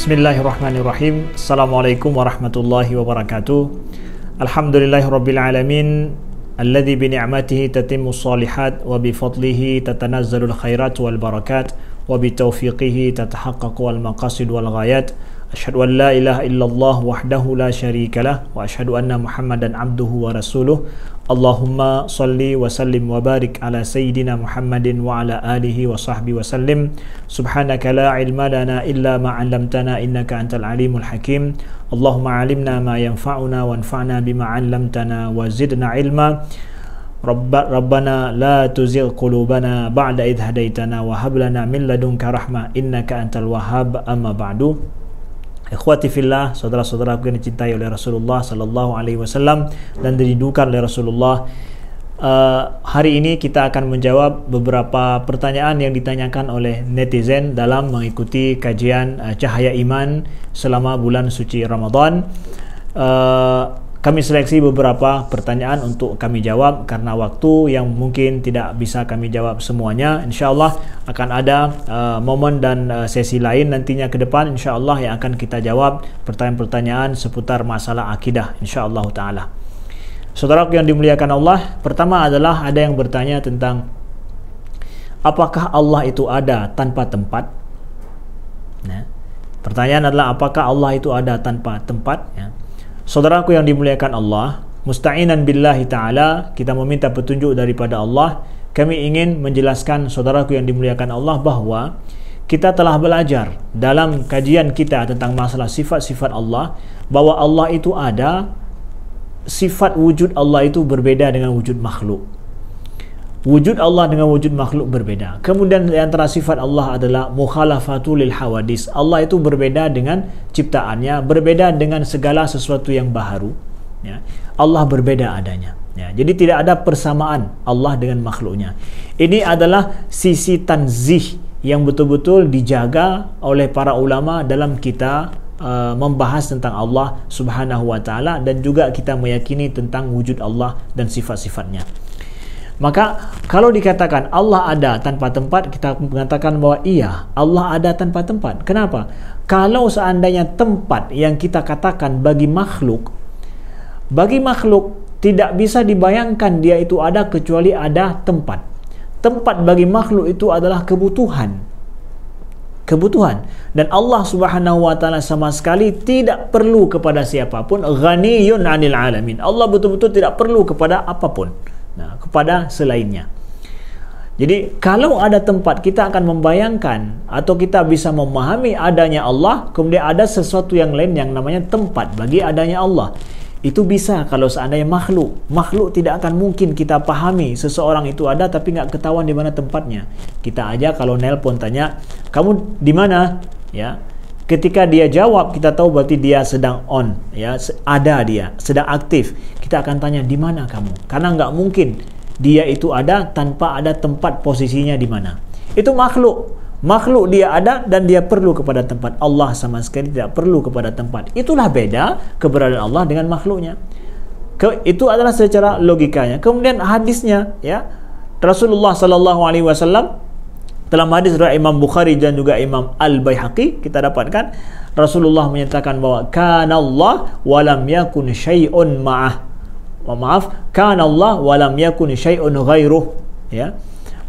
Bismillahirrahmanirrahim. Assalamualaikum warahmatullahi wabarakatuh. Alhamdulillahirabbil alamin alladzi bi ni'matihi tatimmus shalihat wa bi fadlihi tatanazzalul khairat wal barakat wa bi taufiqihi tatahaqqaqu al maqasid wal ghayat. Asyhadu an la ilaha illallah wahdahu la syarikalah wa asyhadu anna Muhammadan abduhu wa rasuluh. Allahumma salli wa sallim wa barik ala sayyidina Muhammadin wa ala alihi wa sahbihi wa sallim. Subhanaka la ilma lana illa ma 'allamtana innaka antal alimul hakim. Allahumma 'allimna ma yanfa'una wanfa'na bima 'allamtana wa zidna ilma. Rabbana la tuzigh qulubana ba'da idh hadaitana wa hab lana min ladunka rahmah innaka antal wahhab. Amma ba'du. Ikhwati fillah, saudara-saudaraku yang dicintai oleh Rasulullah sallallahu alaihi wasallam dan dirindukan oleh Rasulullah. Hari ini kita akan menjawab beberapa pertanyaan yang ditanyakan oleh netizen dalam mengikuti kajian Cahaya Iman selama bulan suci Ramadan. Kami seleksi beberapa pertanyaan untuk kami jawab karena waktu yang mungkin tidak bisa kami jawab semuanya. InsyaAllah akan ada momen dan sesi lain nantinya ke depan InsyaAllah yang akan kita jawab pertanyaan-pertanyaan seputar masalah akidah InsyaAllah ta'ala. Saudaraku yang dimuliakan Allah, pertama adalah ada yang bertanya tentang apakah Allah itu ada tanpa tempat? Nah, pertanyaan adalah apakah Allah itu ada tanpa tempat? Ya. Saudaraku yang dimuliakan Allah, musta'inan billahi ta'ala, kita meminta petunjuk daripada Allah. Kami ingin menjelaskan saudaraku yang dimuliakan Allah bahwa kita telah belajar dalam kajian kita tentang masalah sifat-sifat Allah, bahwa Allah itu ada, sifat wujud Allah itu berbeda dengan wujud makhluk. Wujud Allah dengan wujud makhluk berbeda. Kemudian di antara sifat Allah adalah mukhalafatul lil hawadis. Allah itu berbeda dengan ciptaannya, berbeda dengan segala sesuatu yang baharu. Ya. Allah berbeda adanya. Ya. Jadi tidak ada persamaan Allah dengan makhluknya. Ini adalah sisi tanzih yang betul-betul dijaga oleh para ulama dalam kita membahas tentang Allah Subhanahu wa taala dan juga kita meyakini tentang wujud Allah dan sifat-sifatnya. Maka kalau dikatakan Allah ada tanpa tempat, kita mengatakan bahwa iya, Allah ada tanpa tempat. Kenapa? Kalau seandainya tempat yang kita katakan bagi makhluk tidak bisa dibayangkan dia itu ada kecuali ada tempat. Tempat bagi makhluk itu adalah kebutuhan. Dan Allah Subhanahu wa taala sama sekali tidak perlu kepada siapapun, ghaniyun 'anil alamin. Allah betul-betul tidak perlu kepada apapun. Nah, kepada selainnya. Jadi kalau ada tempat, kita akan membayangkan atau kita bisa memahami adanya Allah, kemudian ada sesuatu yang lain yang namanya tempat bagi adanya Allah. Itu bisa kalau seandainya makhluk tidak akan mungkin kita pahami seseorang itu ada tapi nggak ketahuan di mana tempatnya. Kita aja kalau nelpon tanya, "Kamu di mana?" Ya. Ketika dia jawab, kita tahu berarti dia sedang on, ya, ada dia, sedang aktif. Kita akan tanya, di mana kamu? Karena nggak mungkin dia itu ada tanpa ada tempat posisinya di mana. Itu makhluk. Makhluk dia ada dan dia perlu kepada tempat. Allah sama sekali tidak perlu kepada tempat. Itulah beda keberadaan Allah dengan makhluknya. Itu adalah secara logikanya. Kemudian hadisnya, ya, Rasulullah sallallahu alaihi wasallam dalam hadis riwayat Imam Bukhari dan juga Imam Al-Baihaqi kita dapatkan Rasulullah menyatakan bahwa kana Allah wa lam yakun syai'un ma'ah. Kana Allah wa lam yakun syai'un ghairuh, ya.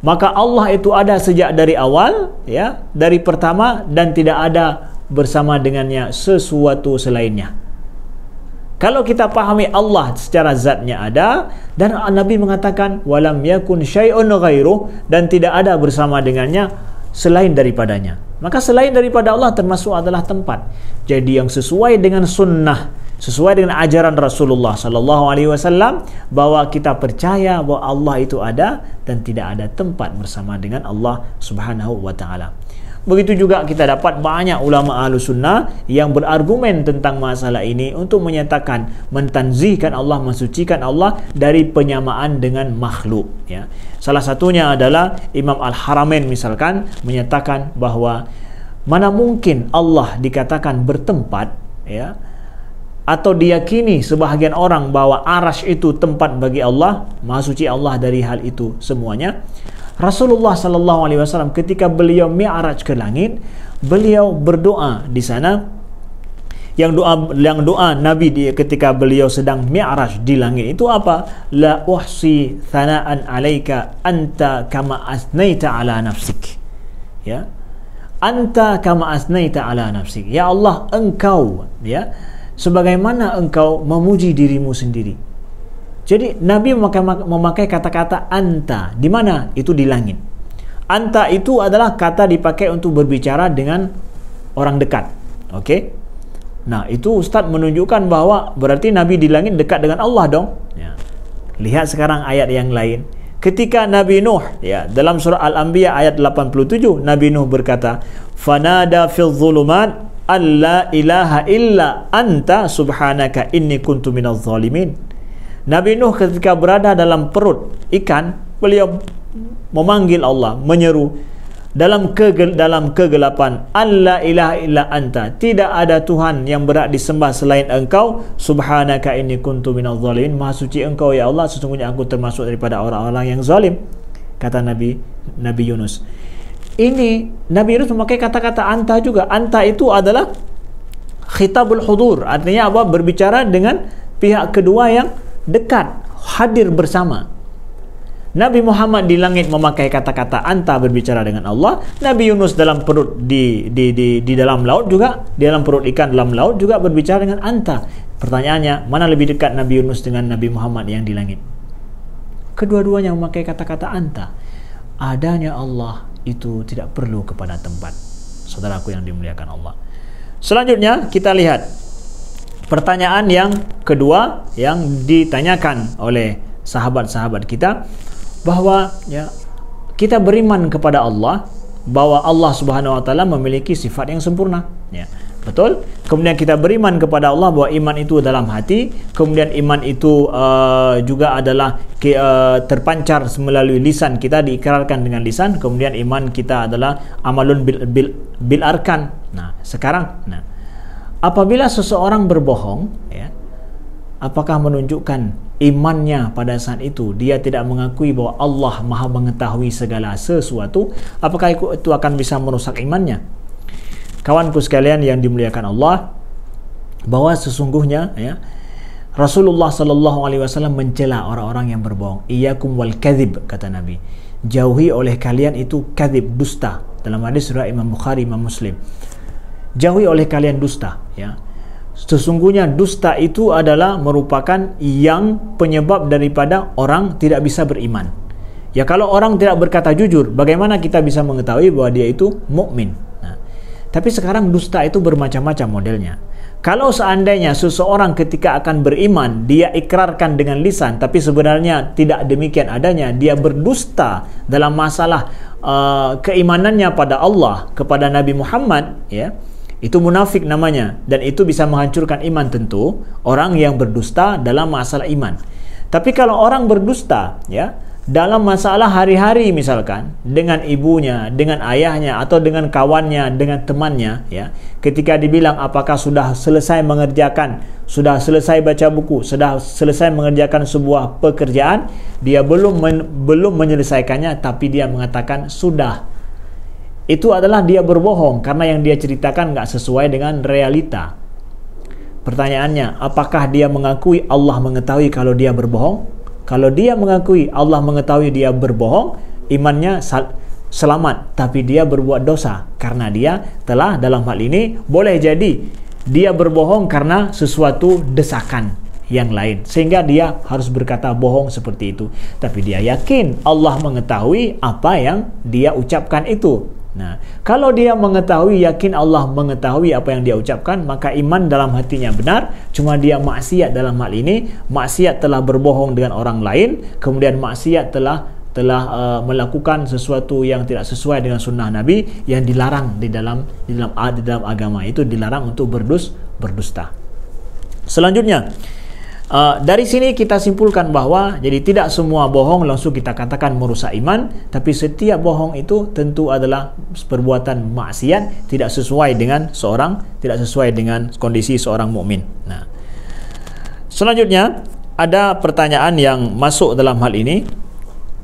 Maka Allah itu ada sejak dari awal, ya, dari pertama, dan tidak ada bersama dengannya sesuatu selainnya. Kalau kita pahami Allah secara zatnya ada, dan Nabi mengatakan walam yakun syai'un ghairuh, dan tidak ada bersama dengannya selain daripadanya. Maka selain daripada Allah termasuk adalah tempat. Jadi yang sesuai dengan sunnah, sesuai dengan ajaran Rasulullah sallallahu alaihi wasallam, bahwa kita percaya bahwa Allah itu ada dan tidak ada tempat bersama dengan Allah Subhanahu wa taala. Begitu juga kita dapat banyak ulama Ahlus Sunnah yang berargumen tentang masalah ini untuk menyatakan, mentanzihkan Allah, mensucikan Allah dari penyamaan dengan makhluk, ya. Salah satunya adalah Imam Al-Haramain misalkan menyatakan bahwa mana mungkin Allah dikatakan bertempat, ya, atau diyakini sebahagian orang bahwa arasy itu tempat bagi Allah, Maha Suci Allah dari hal itu semuanya. Rasulullah sallallahu alaihi wasallam ketika beliau mi'raj ke langit, beliau berdoa di sana. Yang doa Nabi ketika beliau sedang mi'raj di langit itu apa? La uhsi thana'an 'alaika anta kama asnaita 'ala nafsik. Ya. Anta kama asnaita 'ala nafsik. Ya Allah, engkau ya sebagaimana engkau memuji dirimu sendiri. Jadi Nabi memakai kata-kata anta. Di mana? Itu di langit. Anta itu adalah kata dipakai untuk berbicara dengan orang dekat. Oke? Nah, itu Ustaz menunjukkan bahwa berarti Nabi di langit dekat dengan Allah dong. Ya. Lihat sekarang ayat yang lain. Ketika Nabi Nuh, ya, dalam surah Al-Anbiya ayat 87, Nabi Nuh berkata, "Fanada fil dhulumat alla ilaha illa anta subhanaka inni kuntu minadh dhalimin." Nabi Nuh ketika berada dalam perut ikan, beliau memanggil Allah, menyeru dalam kegelapan, alla ilaha illa anta, tidak ada Tuhan yang berhak disembah selain engkau, subhanaka inni kuntu minadh dhalimin, maha suci engkau ya Allah, sesungguhnya aku termasuk daripada orang-orang yang zalim, kata Nabi Yunus. Ini Nabi Yunus memakai kata-kata anta juga. Anta itu adalah khitabul hudur, artinya apa? Berbicara dengan pihak kedua yang dekat, hadir bersama. Nabi Muhammad di langit memakai kata-kata anta berbicara dengan Allah. Nabi Yunus dalam perut di dalam laut juga, di dalam perut ikan dalam laut juga berbicara dengan anta. Pertanyaannya, mana lebih dekat Nabi Yunus dengan Nabi Muhammad yang di langit? Kedua-duanya memakai kata-kata anta. Adanya Allah itu tidak perlu kepada tempat. Saudaraku yang dimuliakan Allah. Selanjutnya kita lihat pertanyaan yang kedua yang ditanyakan oleh sahabat-sahabat kita, bahwa ya kita beriman kepada Allah, bahwa Allah Subhanahu wa taala memiliki sifat yang sempurna, ya. Betul? Kemudian kita beriman kepada Allah bahwa iman itu dalam hati, kemudian iman itu juga adalah terpancar melalui lisan, kita diikrarkan dengan lisan, kemudian iman kita adalah amalun bil arkan. Nah, sekarang apabila seseorang berbohong, ya, apakah menunjukkan imannya pada saat itu dia tidak mengakui bahwa Allah Maha mengetahui segala sesuatu? Apakah itu akan bisa merusak imannya? Kawanku sekalian yang dimuliakan Allah, bahwa sesungguhnya ya Rasulullah sallallahu alaihi wasallam mencela orang-orang yang berbohong. Iyyakum wal kadzib, kata Nabi. Jauhi oleh kalian itu kadzib, dusta. Dalam hadis riwayat Imam Bukhari, Imam Muslim. Jauhi oleh kalian dusta, ya. Sesungguhnya dusta itu adalah merupakan yang penyebab daripada orang tidak bisa beriman. Ya, kalau orang tidak berkata jujur, bagaimana kita bisa mengetahui bahwa dia itu mukmin? Nah, tapi sekarang dusta itu bermacam-macam modelnya. Kalau seandainya seseorang ketika akan beriman, dia ikrarkan dengan lisan, tapi sebenarnya tidak demikian adanya, dia berdusta dalam masalah keimanannya pada Allah, kepada Nabi Muhammad, ya, itu munafik namanya, dan itu bisa menghancurkan iman tentu, orang yang berdusta dalam masalah iman. Tapi kalau orang berdusta, ya, dalam masalah hari-hari misalkan, dengan ibunya, dengan ayahnya, atau dengan kawannya, dengan temannya, ya, ketika dibilang apakah sudah selesai mengerjakan, sudah selesai baca buku, sudah selesai mengerjakan sebuah pekerjaan, dia belum menyelesaikannya, tapi dia mengatakan sudah. Itu adalah dia berbohong karena yang dia ceritakan nggak sesuai dengan realita. Pertanyaannya, apakah dia mengakui Allah mengetahui kalau dia berbohong? Kalau dia mengakui Allah mengetahui dia berbohong, imannya selamat, tapi dia berbuat dosa karena dia telah, dalam hal ini boleh jadi dia berbohong karena sesuatu desakan yang lain, sehingga dia harus berkata bohong seperti itu. Tapi dia yakin Allah mengetahui apa yang dia ucapkan itu. Nah, kalau dia mengetahui, yakin Allah mengetahui apa yang dia ucapkan, maka iman dalam hatinya benar. Cuma dia maksiat dalam hal ini, maksiat telah berbohong dengan orang lain, kemudian maksiat telah melakukan sesuatu yang tidak sesuai dengan sunnah Nabi, yang dilarang di dalam agama itu, dilarang untuk berdusta. Selanjutnya, dari sini kita simpulkan bahwa jadi tidak semua bohong langsung kita katakan merusak iman, tapi setiap bohong itu tentu adalah perbuatan maksiat, tidak sesuai dengan kondisi seorang mukmin. Nah, selanjutnya ada pertanyaan yang masuk dalam hal ini.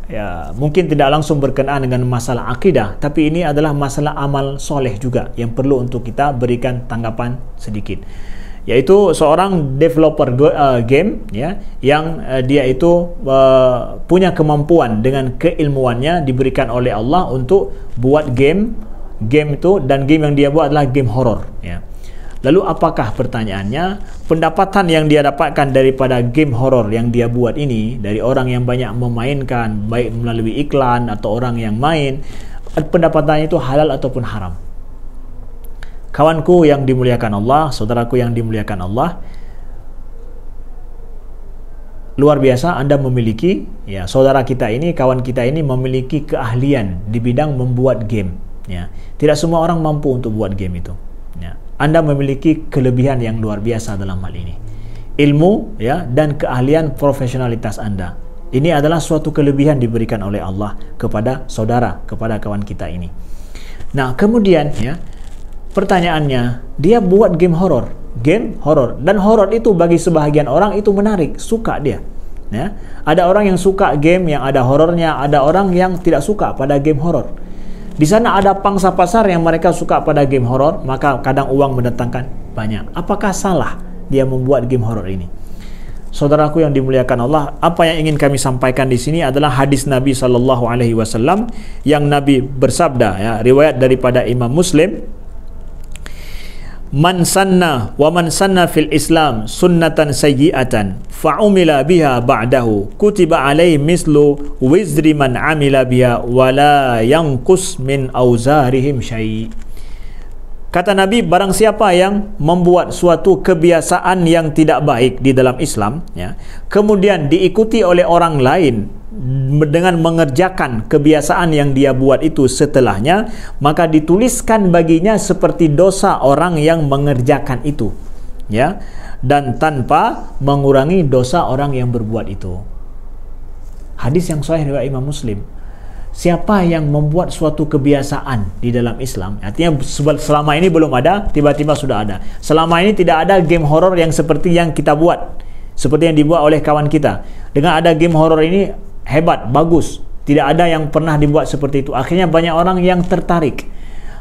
ya, mungkin tidak langsung berkenaan dengan masalah akidah, tapi ini adalah masalah amal soleh juga yang perlu untuk kita berikan tanggapan sedikit. Yaitu seorang developer game, ya, yang dia itu punya kemampuan dengan keilmuannya diberikan oleh Allah untuk buat game itu, dan game yang dia buat adalah game horor, ya. Lalu apakah pertanyaannya, pendapatan yang dia dapatkan daripada game horor yang dia buat ini, dari orang yang banyak memainkan, baik melalui iklan atau orang yang main, pendapatannya itu halal ataupun haram? Kawanku yang dimuliakan Allah, saudaraku yang dimuliakan Allah, luar biasa Anda memiliki, ya, saudara kita ini, kawan kita ini memiliki keahlian di bidang membuat game, ya. Tidak semua orang mampu untuk buat game itu, ya. Anda memiliki kelebihan yang luar biasa dalam hal ini. Ilmu, ya, dan keahlian profesionalitas Anda. Ini adalah suatu kelebihan diberikan oleh Allah kepada saudara, kepada kawan kita ini. Nah, kemudian, ya, pertanyaannya, dia buat game horor, dan horor itu bagi sebahagian orang itu menarik, suka dia, ya. Ada orang yang suka game yang ada horornya, ada orang yang tidak suka pada game horor. Di sana ada pangsa pasar yang mereka suka pada game horor, maka kadang uang mendatangkan banyak. Apakah salah dia membuat game horor ini? Saudaraku yang dimuliakan Allah, apa yang ingin kami sampaikan di sini adalah hadis Nabi SAW yang Nabi bersabda, ya, riwayat daripada Imam Muslim, man sanna fil Islam sunnatan sayyi'atan fa'umila biha ba'dahu kutiba alaihi mislu wizri man amila biha wala yanqus min auzarihim syai'. Kata Nabi, barang siapa yang membuat suatu kebiasaan yang tidak baik di dalam Islam, ya, kemudian diikuti oleh orang lain dengan mengerjakan kebiasaan yang dia buat itu setelahnya, maka dituliskan baginya seperti dosa orang yang mengerjakan itu, ya, dan tanpa mengurangi dosa orang yang berbuat itu. Hadis yang sahih riwayat Imam Muslim. Siapa yang membuat suatu kebiasaan di dalam Islam, artinya selama ini belum ada, tiba-tiba sudah ada. Selama ini tidak ada game horor yang seperti yang kita buat, seperti yang dibuat oleh kawan kita. Dengan ada game horor ini, hebat, bagus. Tidak ada yang pernah dibuat seperti itu. Akhirnya banyak orang yang tertarik.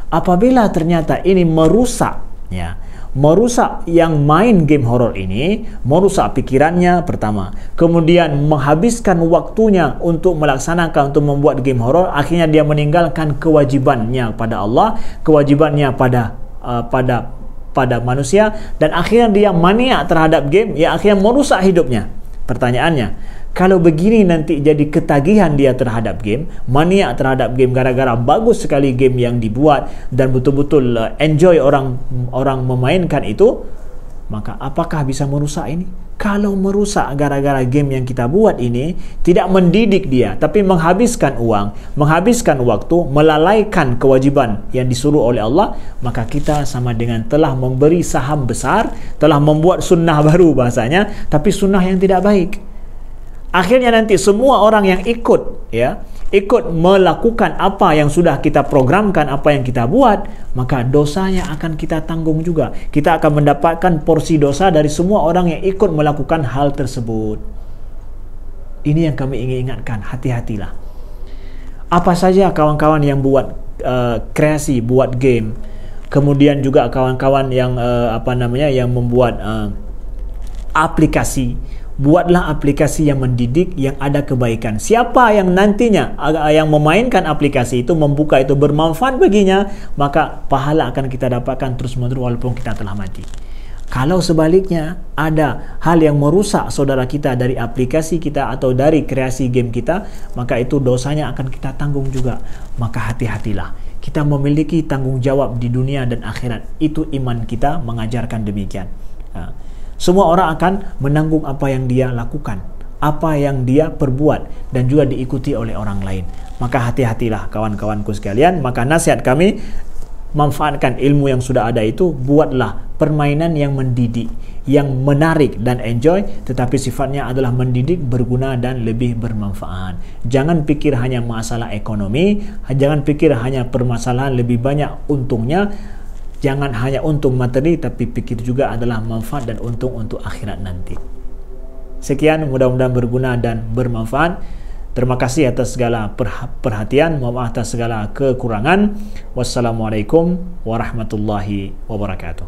Apabila ternyata ini merusak, ya, merusak yang main game horor ini, merusak pikirannya pertama, kemudian menghabiskan waktunya untuk melaksanakan, untuk membuat game horor, akhirnya dia meninggalkan kewajibannya pada Allah, kewajibannya pada manusia, dan akhirnya dia maniak terhadap game, ya, akhirnya merusak hidupnya. Pertanyaannya, kalau begini nanti jadi ketagihan dia terhadap game, maniak terhadap game gara-gara bagus sekali game yang dibuat dan betul-betul enjoy orang memainkan itu, maka apakah bisa merusak ini? Kalau merusak gara-gara game yang kita buat ini, tidak mendidik dia, tapi menghabiskan uang, menghabiskan waktu, melalaikan kewajiban yang disuruh oleh Allah, maka kita sama dengan telah memberi saham besar, telah membuat sunnah baru bahasanya, tapi sunnah yang tidak baik. Akhirnya nanti semua orang yang ikut, ya, ikut melakukan apa yang sudah kita programkan, apa yang kita buat, maka dosanya akan kita tanggung juga. Kita akan mendapatkan porsi dosa dari semua orang yang ikut melakukan hal tersebut. Ini yang kami ingin ingatkan, hati-hatilah. Apa saja kawan-kawan yang buat kreasi, buat game, kemudian juga kawan-kawan yang yang membuat aplikasi, buatlah aplikasi yang mendidik, yang ada kebaikan. Siapa yang nantinya yang memainkan aplikasi itu, membuka itu bermanfaat baginya, maka pahala akan kita dapatkan terus-menerus walaupun kita telah mati. Kalau sebaliknya ada hal yang merusak saudara kita dari aplikasi kita atau dari kreasi game kita, maka itu dosanya akan kita tanggung juga. Maka hati-hatilah. Kita memiliki tanggung jawab di dunia dan akhirat. Itu iman kita mengajarkan demikian. Semua orang akan menanggung apa yang dia lakukan, apa yang dia perbuat, dan juga diikuti oleh orang lain. Maka hati-hatilah kawan-kawanku sekalian. Maka nasihat kami, manfaatkan ilmu yang sudah ada itu, buatlah permainan yang mendidik, yang menarik dan enjoy, tetapi sifatnya adalah mendidik, berguna dan lebih bermanfaat. Jangan pikir hanya masalah ekonomi, jangan pikir hanya permasalahan lebih banyak untungnya. Jangan hanya untung materi, tapi pikir juga adalah manfaat dan untung untuk akhirat nanti. Sekian, mudah-mudahan berguna dan bermanfaat. Terima kasih atas segala perhatian, mohon maaf atas segala kekurangan. Wassalamualaikum warahmatullahi wabarakatuh.